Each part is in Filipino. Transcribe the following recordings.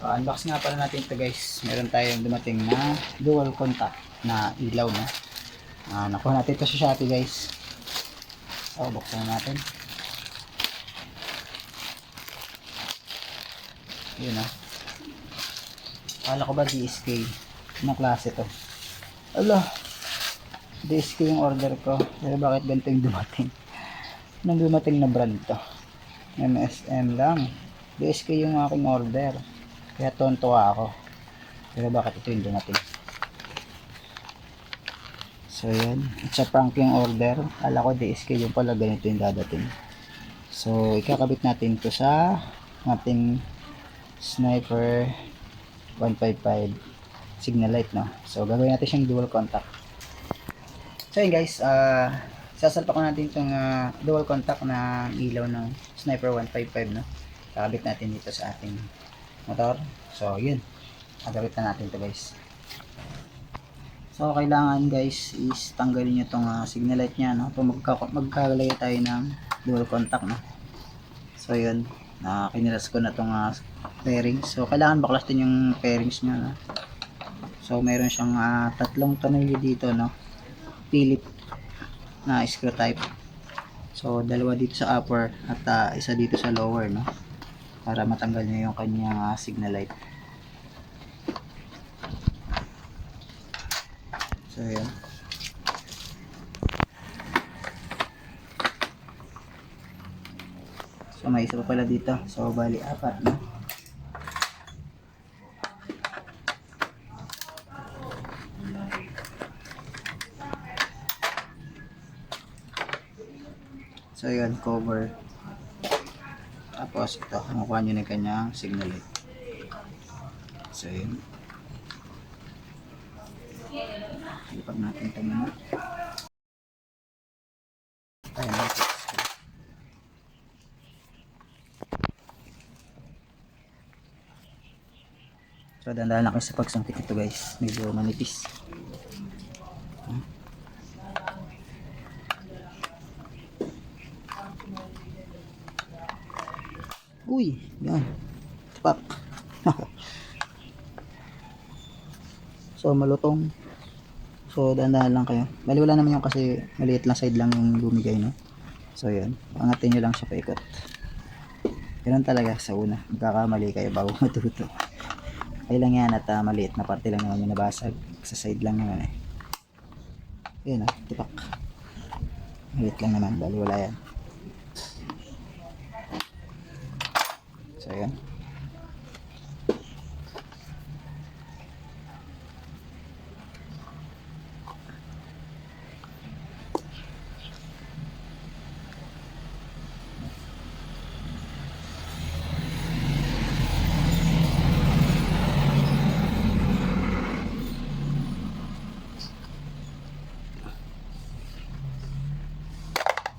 So, unbox nga pala natin ito guys. Meron tayong dumating na dual contact na ilaw, no? Nakuha natin ito sa Shopee guys. So, buksan na natin. Yun, no? Kala ko ba DSK? Anong klase to? Ala, DSK yung order ko. Pero bakit ganito yung dumating? Anong dumating na brand to? MSM lang. DSK yung aking order. Kaya tontuwa ako. Pero bakit ito yung dumating? So yan. It's a prank yung order. Kala ko DSK yung pala, ganito yung dadating. So ikakabit natin ito sa ating Sniper 155 signal light, no? So gagawin natin siyang dual contact. So yun guys, sasalpak ko natin itong dual contact na ilaw ng Sniper 155, no? Kakabit natin dito sa ating motor. So yun, gagawin na natin ito guys. So kailangan guys is tanggalin nyo itong signal light nya, no? Kung magkakalagay tayo ng dual contact, no? So yun, kinilas ko na itong fairings. So kailangan baklas din yung fairings nya, no? So meron siyang tatlong tornilyo dito, no? Philip na screw type. So dalawa dito sa upper at isa dito sa lower, no? Para matanggal niya yung kanyang signal light. So yan. So may isa pa pala dito. So bali apat, no? So yun, cover. Tapos ito, makuha nyo na kanyang signal light. So yun. Ipag natin ito muna. Ayan. So dandahan lang kayo sa pagsangkit ito guys. Medyo manipis. Uy, yan. Tapak. So malutong. So dandahan lang kayo. Bali wala naman yung kasi maliit lang side lang yung bumigay, no? So yan. Angatin nyo lang siya paikot. Ganun talaga sa una. Magkakamali kayo bago matuto. Ay lang yan at maliit na parte lang naman yung nabasag. Sa side lang naman eh. Yan tipak. Maliit lang naman. Bali wala yan. So yan.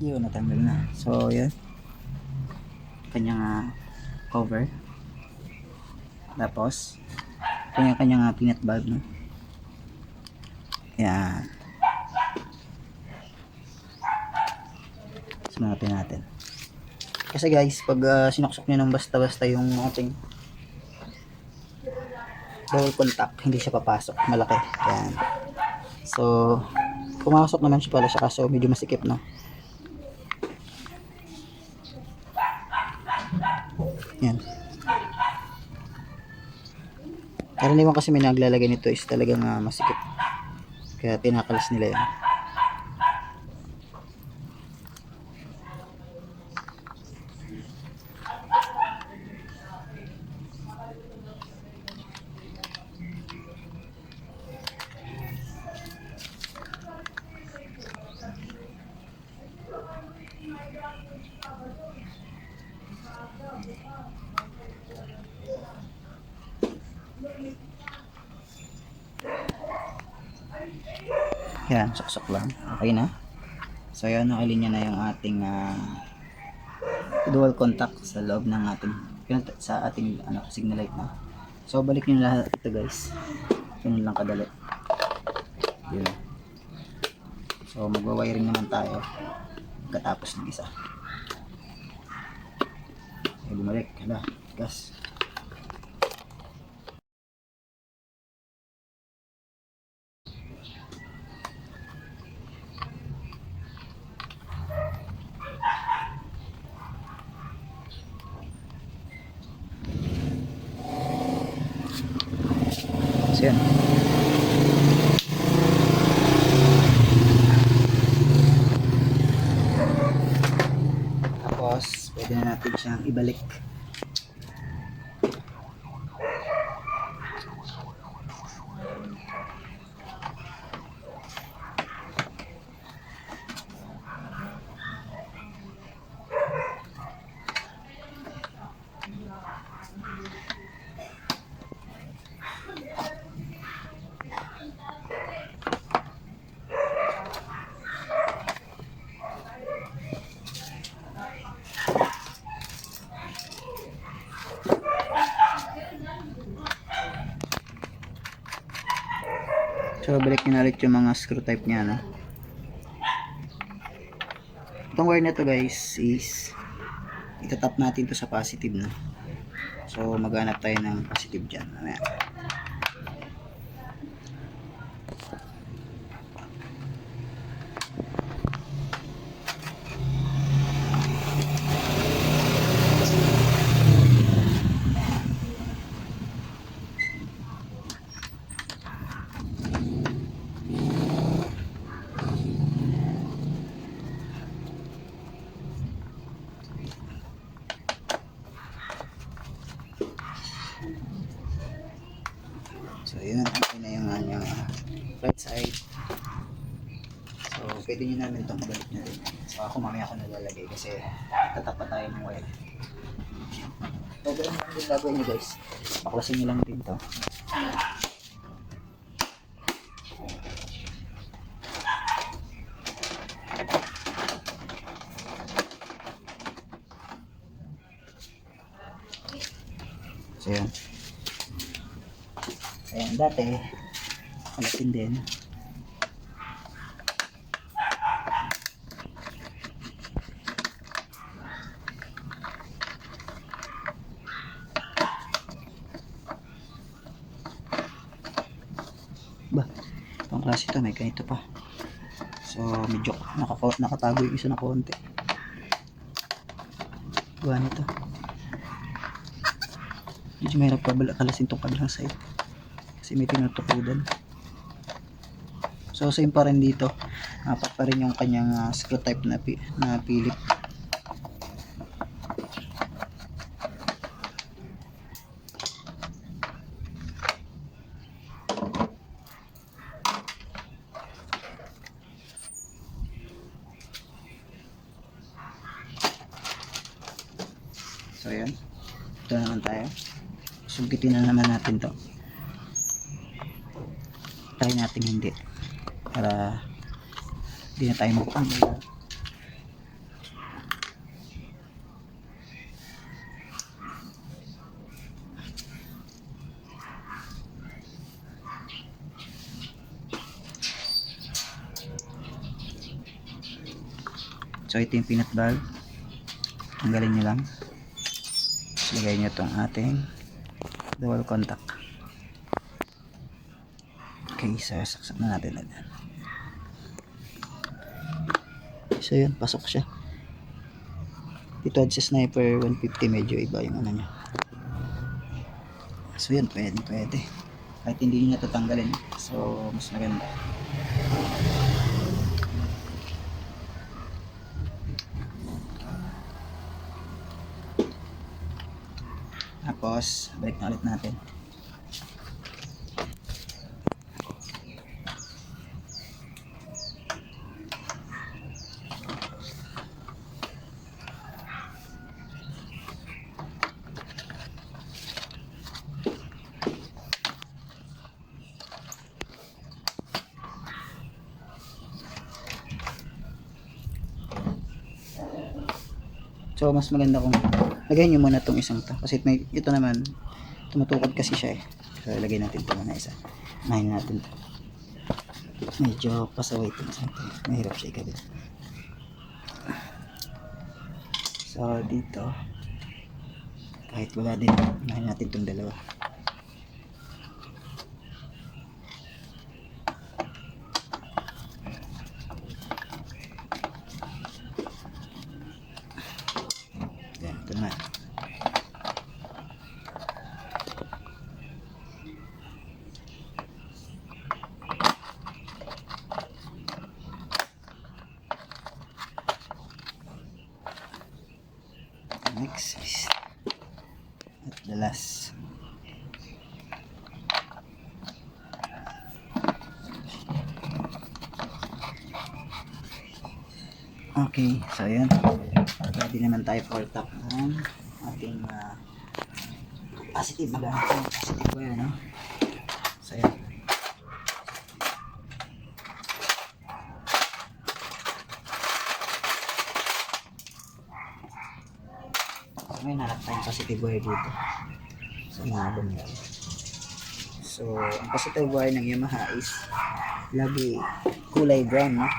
Yun, natanggal na. So yan. Kanyang cover. Tapos kanyang peanut bulb, no? Yan. Sumunapin natin. Kasi guys, pag sinuksok nyo ng basta-basta yung ating double contact, hindi siya papasok. Malaki. Yan. So, pumasok naman siya pala siya kaso medyo masikip, no? Yan. Karaniwan kasi may naglalagay nito is talagang masikip. Kaya tinakalas nila yan. Yan, suksok lang. Okay na. So yan, nakalinya na yung ating dual contact sa loob ng ating signal light na. So balik nyo lahat ito guys. Ganun lang kadali. Yun. So magwa-wiring naman tayo pagkatapos ng isa. Ay bumalik. Hala, gas. ibalik. So, balik nyo na ulit yung mga screw type nya, no? Itong wire na to guys is itatap natin to sa positive, no? So, maghanap tayo ng positive dyan. Mamaya. So, yun na yung right side. So, pwede nyo namin itong balik na rin. So, ako mamaya ako nalalagay kasi tatapat tayo ng wire. So, ganun lang din gagawin nyo guys. Baklasin nyo lang din ito. So, yun. Ayan, dati, palatin din. Ba, itong klase ito, may ganito pa. So, medyo nakatago yung isa na konti. Gawa nito. Medyo mahirap kalasin itong kabilang side. Kasi may tinutukudan. So, same pa rin dito. Apat pa rin yung kanyang screw type na Philip. So, yun. Ito naman tayo. Sungkitin na naman natin to. Try natin hindi. Para hindi na tayo magpanggal. So, ito yung peanut valve. Tanggalin nyo lang. Lagay nyo itong ating dual contact. Okay, so saksak na natin na dyan. So yun, pasok siya. Dito sa Sniper 150 medyo iba yung ano nya. So yun, pwede. Kahit hindi nyo tatanggalin. So mas maganda. Tapos, balik na ulit natin. So, mas maganda kung lagay nyo muna itong isang to. Kasi ito naman, tumutukod kasi siya eh. So, ilagay natin ito muna isa. Unahin natin ito. Medyo pasaway ito. Mahirap siya ikabit. So, dito, kahit wala din, unahin natin itong dalawa. Ito naman. Next is taas. Okay, so yun. Ready naman tayo for top ng ating positive. Magamit yung positive wire, no? So yun. Ngayon hanap tayong positive wire dito sa mga bumili. So, ang positive wire ng Yamaha is lagi kulay brown, no?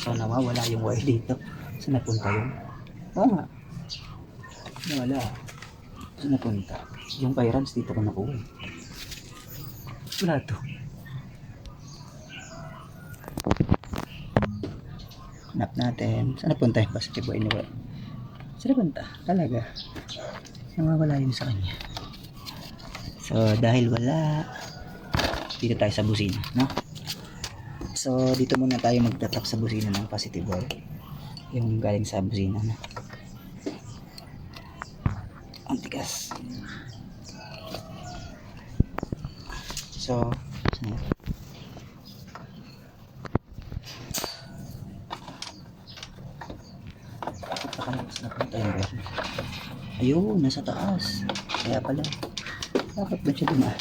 So, nawawala yung wire dito. Saan napunta yun? Nga. Nawala. Saan napunta? Yung clearance dito ko nakuha. Wala to. Hanap natin. Saan napunta yung positive wire niya? Saan napunta? Talaga. Nawawala yun sa kanya. So, dahil wala, dito tayo sa busina, no? So, dito muna tayo magtatap sa busina ng positive wire. Yung galing sa busina, no? Ang tigas. So, ayun, nasa taas. Kaya pala, bakit ba siya dumaan?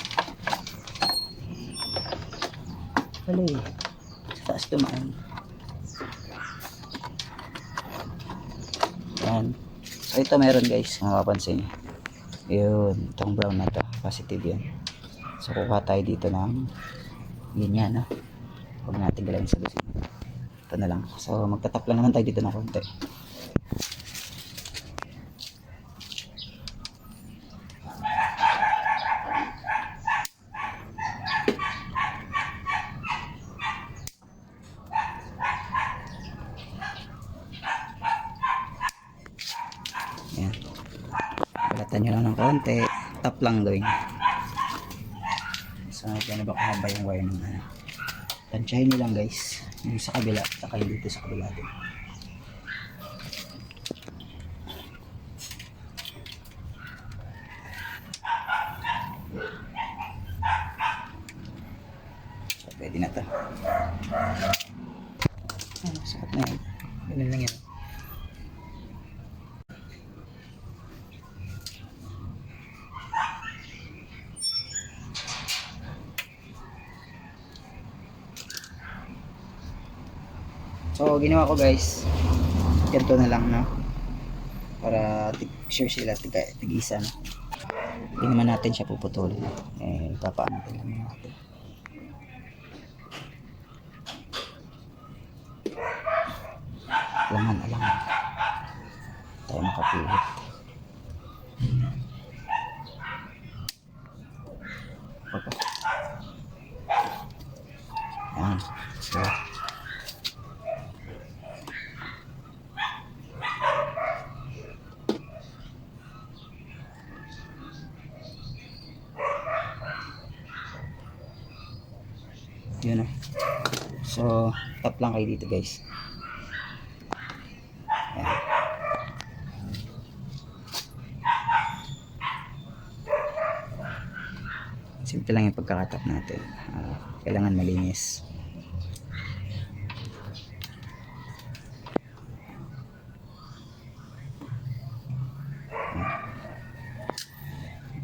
Pala eh, sa taas dumaan. Yan. So ito meron guys, kung mapapansin. Yun, itong brown na to, positive yan. So kukuha tayo dito ng ganyan, no? Huwag natin galawin sa busina. Ito na lang. So magtatap lang naman tayo dito ng konti. Yan. Balatan nyo lang ng konti. Tap lang gawin. So, dyan na ba kahaba yung wire ng tansyahin nyo lang guys. Yung sa kabila, saka yung dito sa kabila din. So, pwede na to. Sakat na yan. Ganun lang yan. So ginawa ko guys, ganito na lang, no? Para sure sila tig-isa, no? Hindi naman natin siya puputulin. Eh, papaano din natin. Alangan. Tayo makapilit. Yan. So, yun na. So, tap lang kayo dito guys. Ayan. Simple lang yung pagkakatap natin. Kailangan malinis.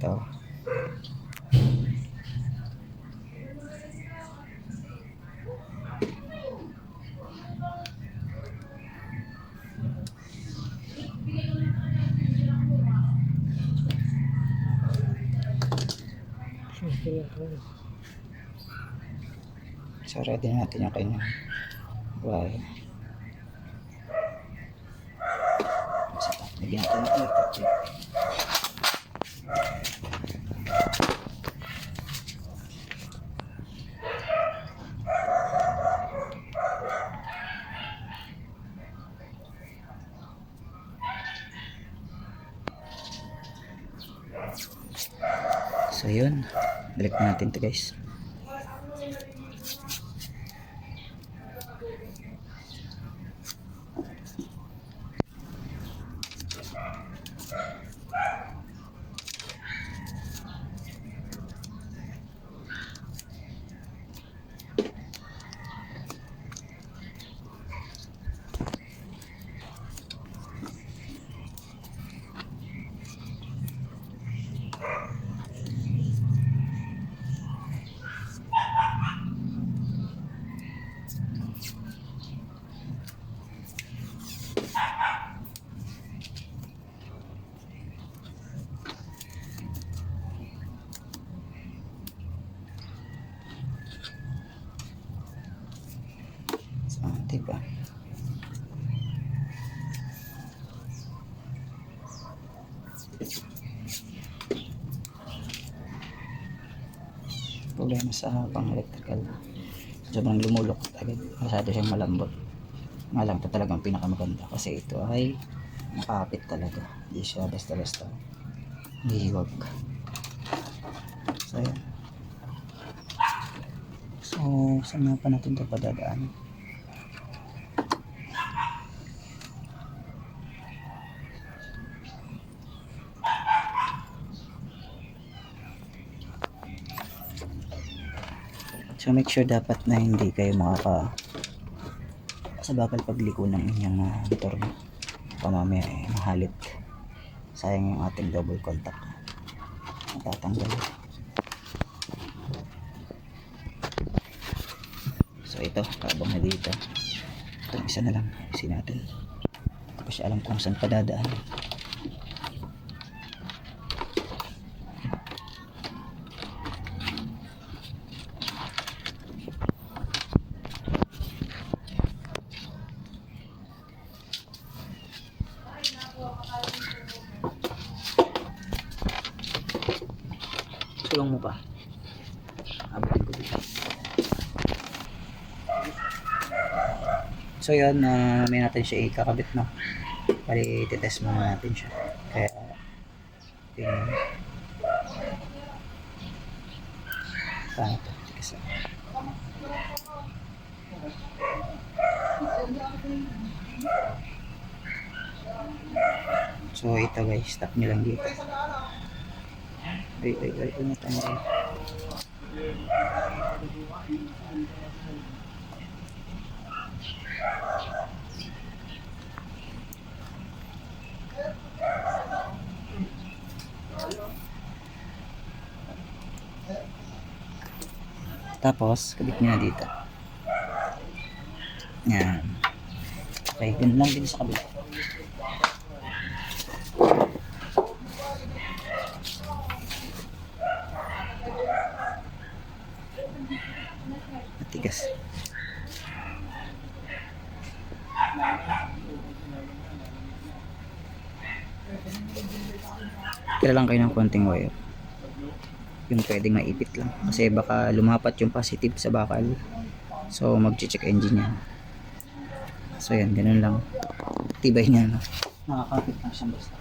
Ito. So ready natin yung kanyang wire. Lagyan natin ng electric tape. So yun, balik natin to guys. pa. Problema sa pang electrical, sobrang lumulukot agad, masyado siyang malambot. Nga lang ito talagang pinakamaganda kasi ito ay nakapit talaga, hindi siya basta basta hihiwag. So yan, so saan na pa natin ito padadaan? So make sure dapat na hindi kayo sa bakal pagliko ng inyong motor mo. Mamaya mahalit. Sayang yung ating double contact. Matatanggal. So ito, kabang na dito. Itong isa na lang. Isin natin. Hindi ko siya alam kung saan padadaan. Sulong mo pa. Abutin ko dito. So yun, may natin siya ikakabit, no? Bali, titest muna natin siya. Kaya, tingnan. Paano ito? Kasi, so ito guys, stop nyo lang dito. Ay, ingat ang rin. Tapos, kabit nyo na dito. Yan. Okay, ganun lang din sa kabila. Matigas. Kaya lang kayo ng konting wire. Yung pwedeng maipit lang. Kasi baka lumapat yung positive sa bakal. So, mag-check engine yan. So, yan. Ganun lang. Tibay niya, no? Nakakapit lang siyang basta.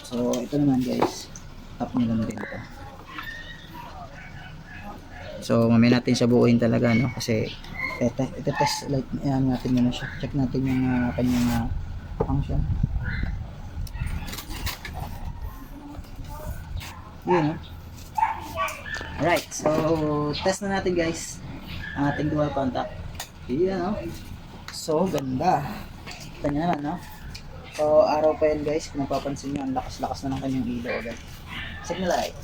So, ito naman guys. Tap nyo lang din ito. So, mamaya natin siya buuin talaga, no? Kasi, ito test light natin muna siya. Check natin yung kanyang function. Yun, no? Alright, so, test na natin guys ang ating dual contact. Yun, no? So, ganda. Kita nyo naman, no? So, araw pa yan guys. Kung napapansin nyo, ang lakas-lakas na ng kanyang ilaw agad. Signal light.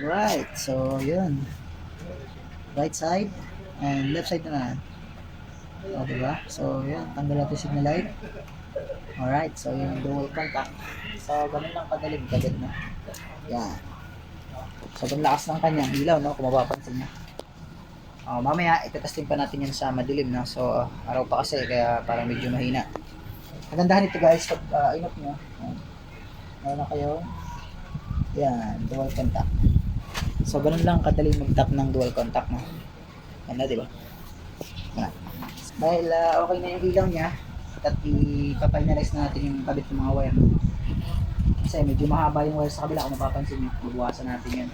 Right, so yun. Right side and left side naman. O, diba? So, yun. Tanggal natin signal light. Alright, so yung dual contact. So, ganun lang kadaling kagad na. Yan. Sobrang lakas ng kanyang ilaw, no? Kung mapapansin nyo. Mamaya, itetesting pa natin yan sa madilim, no? So, araw pa kasi, kaya parang medyo mahina. Magandahan ito guys, pag inot nyo. Meron na kayo. Yan, dual contact. So, ganun lang kadaling mag-tap ng dual contact, no? Ganda, diba? Yan. Dahil okay na yung ilaw niya, at ipapinalize na natin yung kabit ng mga wire. Kasi medyo mahaba yung wire sa kabila, kung mapapansin nyo, bubuwasan natin yan.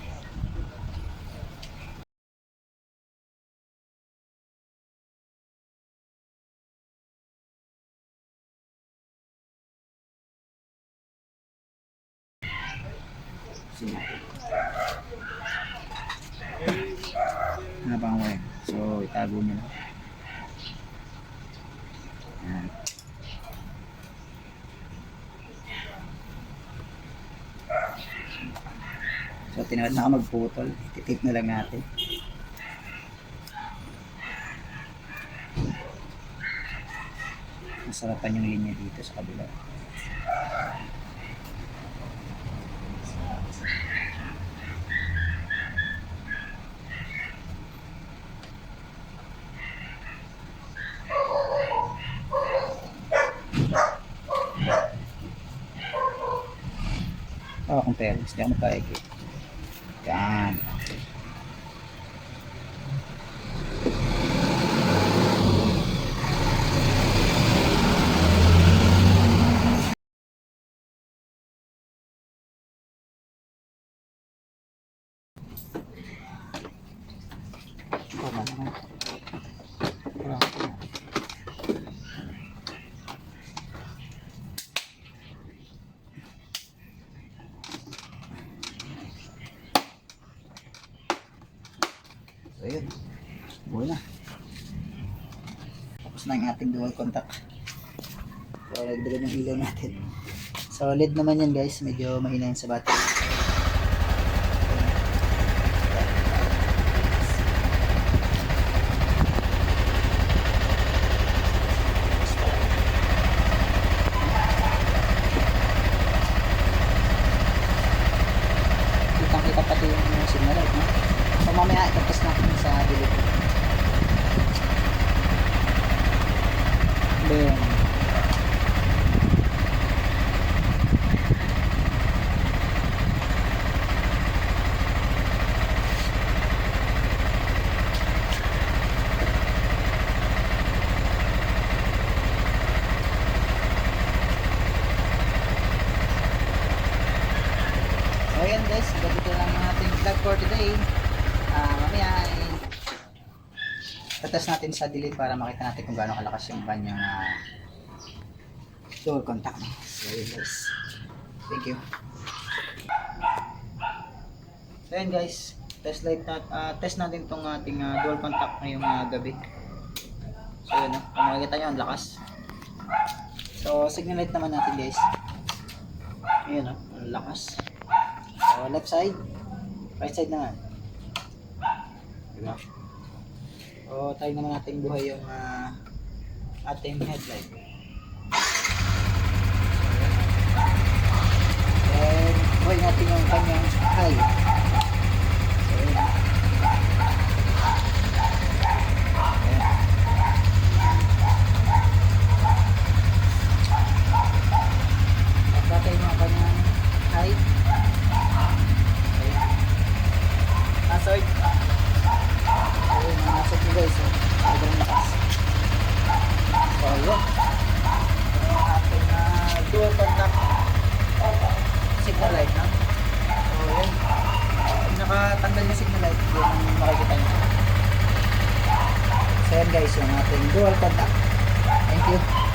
Ano pa ang wire? So, itago nyo lang. Yan. So, tinawad na ka magputol. Titip na lang natin. Masarapan yung linya dito sa kabila. akong fairings, hindi ako magkaigi. Yan. Tama naman. So yun, buo na. Tapos na yung ating dual contact. So nagdagan yung ilaw natin. Solid naman yan guys, medyo mahina yun sa battery. Kitang kita pati yung signal light, no? So mamaya itapos natin sa delivery. Then so ayan guys, ganito lang ang ating vlog for today. Mamaya ay tatas natin sa dilim para makita natin kung gaano kalakas yung kanyang dual contact. So ayan guys, thank you. So ayan guys, test natin itong ating dual contact ngayong gabi. So yun, kung makikita nyo ang lakas. So signal light naman natin guys. Ayan ang lakas. So, left side, right side naman. Diba? So, tayo naman natin buhay yung ating headlight. Then, buhay natin yung kanyang high. So, yun. Ayan. At tayo yung kanyang high. Nasod. Ayun, nasod nyo guys. Sobrang lakas. So, yun. Yung ating dual contact signal light, no? So, yun. Nakatanggal yung signal light. Yun makikita nyo. So, yun guys, yung ating dual contact. Thank you.